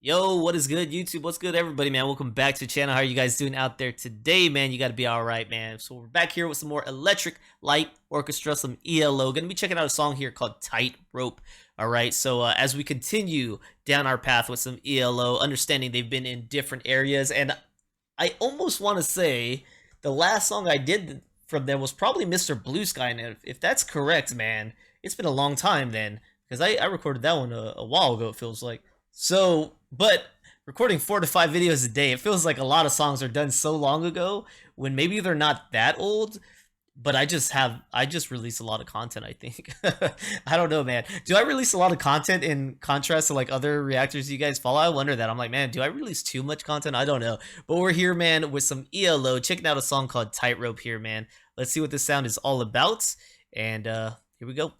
Yo, what is good, YouTube? What's good, everybody, man? Welcome back to the channel. How are you guys doing out there today, man? You got to be all right, man. So we're back here with some more electric light orchestra, some ELO. Gonna be checking out a song here called Tightrope. All right, so as we continue down our path with some ELO, understanding they've been in different areas, and I almost want to say the last song I did from them was probably Mr. Blue Sky, and if that's correct, man, it's been a long time then, because I recorded that one a while ago, it feels like. So, but recording 4 to 5 videos a day, it feels like a lot of songs are done so long ago when maybe they're not that old, but I just release a lot of content, I think. I don't know, man. Do I release a lot of content in contrast to like other reactors you guys follow? I wonder that. I'm like, man, do I release too much content? I don't know. But we're here, man, with some ELO, checking out a song called Tightrope here, man. Let's see what this sound is all about. And here we go.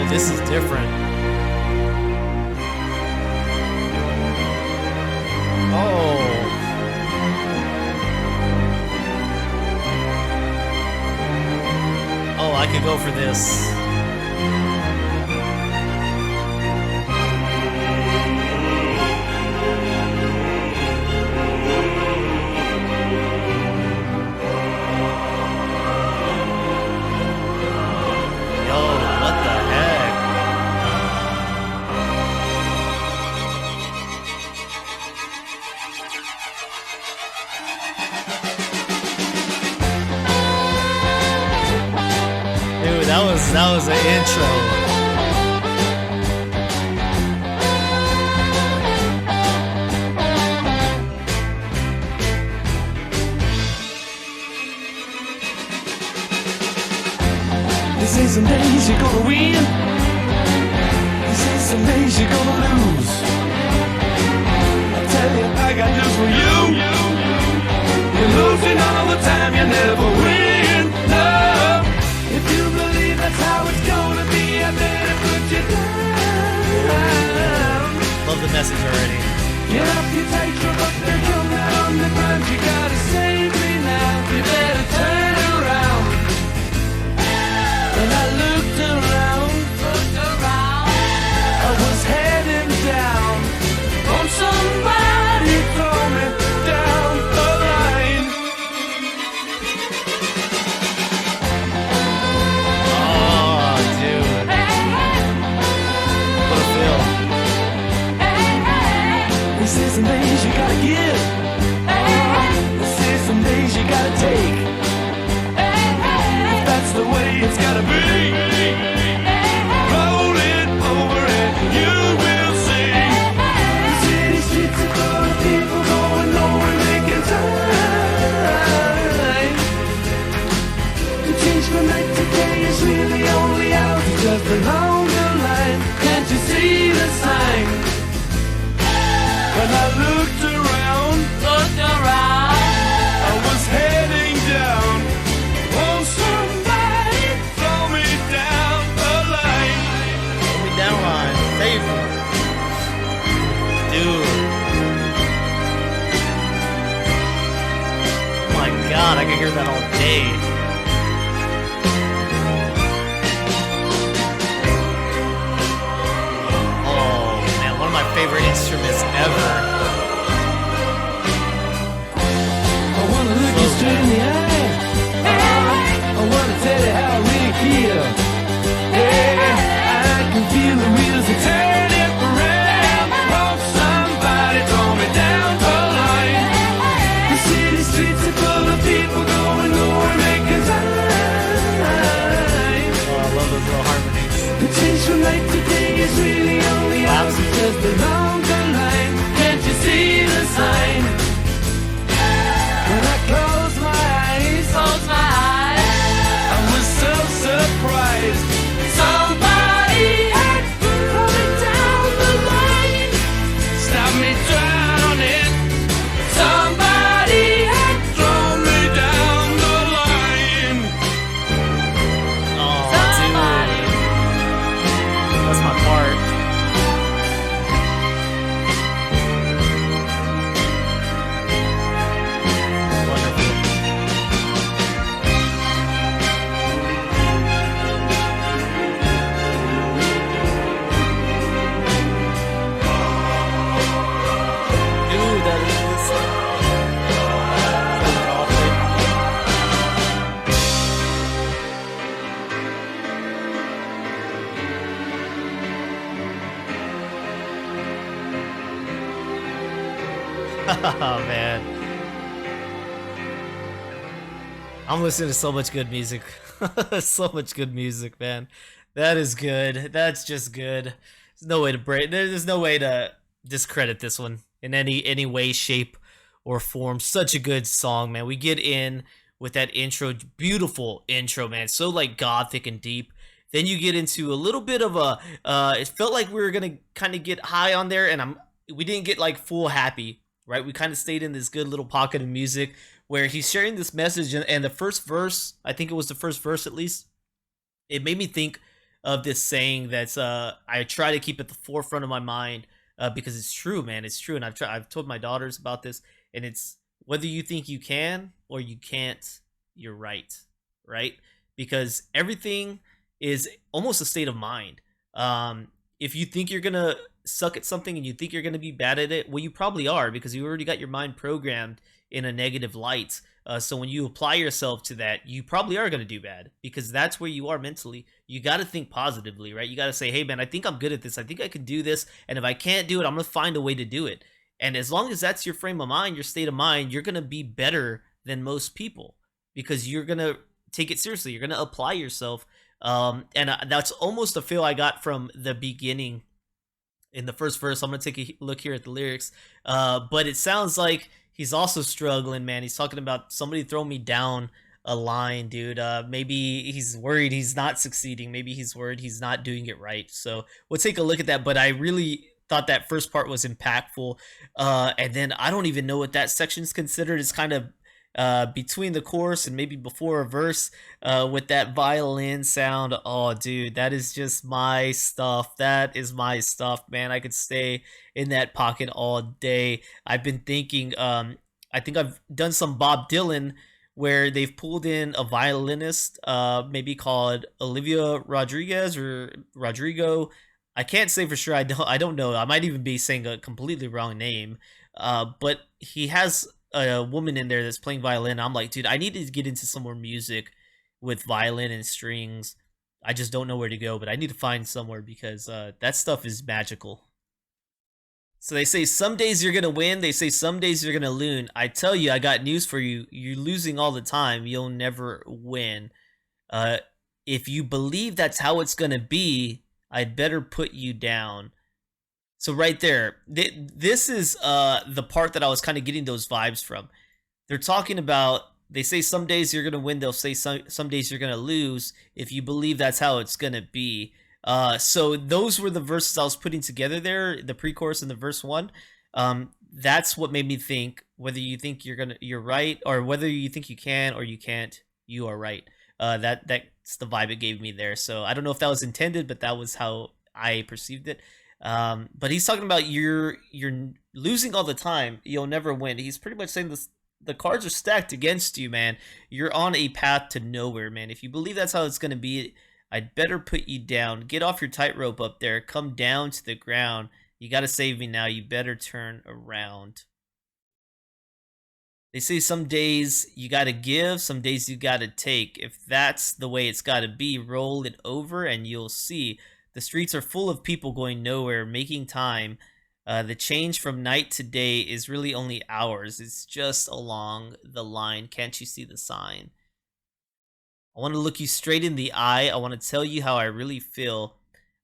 This is different. Oh. Oh, I could go for this. That was an intro. This is some days you're gonna win. This is some days you're gonna lose. I tell you, I got news for you. You're losing all the time, you never win. No. If you believe that's how it's gonna be, I better put you down. Love the message already. Get up your tightrope up there, come down on the ground. You gotta save me now. You better turn around. And I looked around. I was heading down. On somebody throw me down the line. This is some days you gotta give. This is some days you gotta take. If that's the way it's gotta be, roll it over and you will see. The city streets are full of people going nowhere, making time. To change from night to day is really only out to just a longer line. Can't you see the sign? When I looked around, I was heading down. Won't somebody throw me Oh man, I'm listening to so much good music. So much good music, man. That is good. That's just good. There's no way to break. There's no way to discredit this one in any way, shape, or form. Such a good song, man. We get in with that intro, beautiful intro, man. So like gothic and deep. Then you get into a little bit of a. It felt like we were gonna kind of get high on there, and we didn't get like full happy, right? We kind of stayed in this good little pocket of music where he's sharing this message, and the first verse, I think it was the first verse at least, it made me think of this saying that's I try to keep at the forefront of my mind because it's true, man. It's true, and I've told my daughters about this, and it's whether you think you can or you can't, you're right, right? Because everything is almost a state of mind. If you think you're gonna suck at something and you think you're gonna be bad at it, well, you probably are because you already got your mind programmed in a negative light. So when you apply yourself to that, you probably are going to do bad because that's where you are mentally. You got to think positively, right? You got to say, hey, man, I think I'm good at this. I think I can do this. And if I can't do it, I'm going to find a way to do it. And as long as that's your frame of mind, your state of mind, you're going to be better than most people because you're going to take it seriously. You're going to apply yourself. That's almost a feel I got from the beginning in the first verse. I'm going to take a look here at the lyrics. But it sounds like he's also struggling, man. He's talking about somebody throw me down a line, dude. Maybe he's worried he's not succeeding. Maybe he's worried he's not doing it right. So we'll take a look at that. But I really thought that first part was impactful. And then I don't even know what that section's considered. It's kind of between the chorus and maybe before a verse with that violin sound. Oh, dude, that is just my stuff. That is my stuff, man. I could stay in that pocket all day. I've been thinking, I think I've done some Bob Dylan where they've pulled in a violinist, maybe called Olivia Rodriguez or Rodrigo. I can't say for sure. I don't know. I might even be saying a completely wrong name. But he has a woman in there that's playing violin. I'm like, dude, I need to get into some more music with violin and strings. I just don't know where to go, but I need to find somewhere because that stuff is magical. So they say some days you're gonna win. They say some days you're gonna lose. I tell you, I got news for you. You're losing all the time. You'll never win. If you believe that's how it's gonna be, I'd better put you down. So right there, this is the part that I was kind of getting those vibes from. They're talking about, they say some days you're going to win, they'll say some days you're going to lose if you believe that's how it's going to be. So those were the verses I was putting together there, the pre-chorus and the verse 1. That's what made me think whether you think you're right, or whether you think you can or you can't, you are right. That's the vibe it gave me there. So I don't know if that was intended, but that was how I perceived it. But he's talking about you're losing all the time. You'll never win. He's pretty much saying this. The cards are stacked against you, man. You're on a path to nowhere, man. If you believe that's how it's going to be, I'd better put you down. Get off your tightrope up there. Come down to the ground. You got to save me now. You better turn around. They say some days you got to give, some days you got to take. If that's the way it's got to be, roll it over and you'll see. The streets are full of people going nowhere, making time. The change from night to day is really only hours. It's just along the line. Can't you see the sign? I want to look you straight in the eye. I want to tell you how I really feel.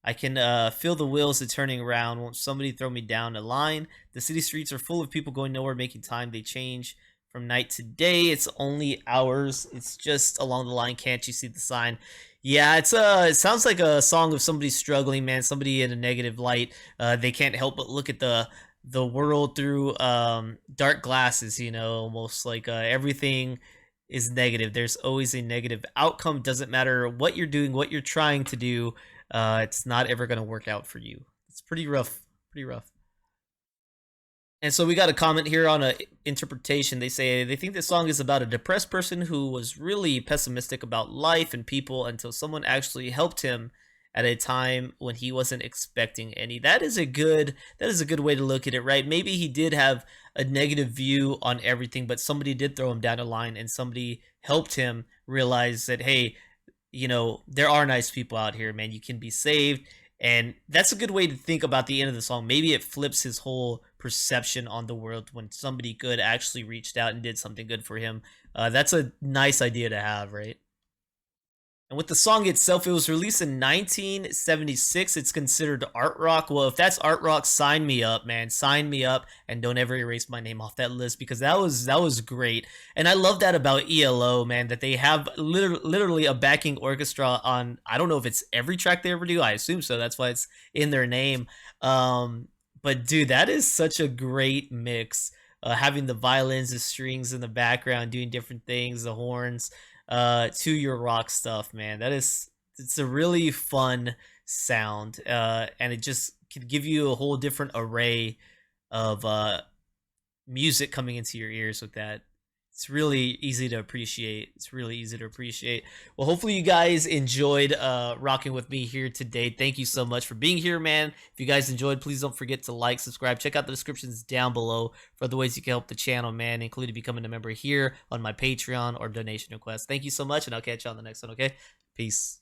I can feel the wheels are turning around. Won't somebody throw me down a line? The city streets are full of people going nowhere, making time. They change from night to day. It's only hours. It's just along the line. Can't you see the sign? Yeah, it sounds like a song of somebody struggling, man. Somebody in a negative light. They can't help but look at the world through dark glasses. You know, almost like everything is negative. There's always a negative outcome. Doesn't matter what you're doing, what you're trying to do. It's not ever gonna work out for you. It's pretty rough. Pretty rough. And so we got a comment here on a interpretation. They say they think this song is about a depressed person who was really pessimistic about life and people until someone actually helped him at a time when he wasn't expecting any. That is a good way to look at it, right? Maybe he did have a negative view on everything, but somebody did throw him down a line and somebody helped him realize that, hey, you know, there are nice people out here, man. You can be saved. And that's a good way to think about the end of the song. Maybe it flips his whole perception on the world when somebody good actually reached out and did something good for him. That's a nice idea to have, right? And with the song itself, it was released in 1976. It's considered art rock. Well, if that's art rock, sign me up, man. Sign me up, and don't ever erase my name off that list, because that was great. And I love that about ELO, man, that they have literally a backing orchestra on. I don't know if it's every track they ever do. I assume so. That's why it's in their name. But dude, that is such a great mix. Having the violins, the strings in the background, doing different things, the horns, to your rock stuff, man. It's a really fun sound, and it just can give you a whole different array of music coming into your ears with that. It's really easy to appreciate. It's really easy to appreciate. Well, hopefully you guys enjoyed rocking with me here today. Thank you so much for being here, man. If you guys enjoyed, please don't forget to like, subscribe. Check out the descriptions down below for other ways you can help the channel, man, including becoming a member here on my Patreon or donation request. Thank you so much, and I'll catch you on the next one, okay? Peace.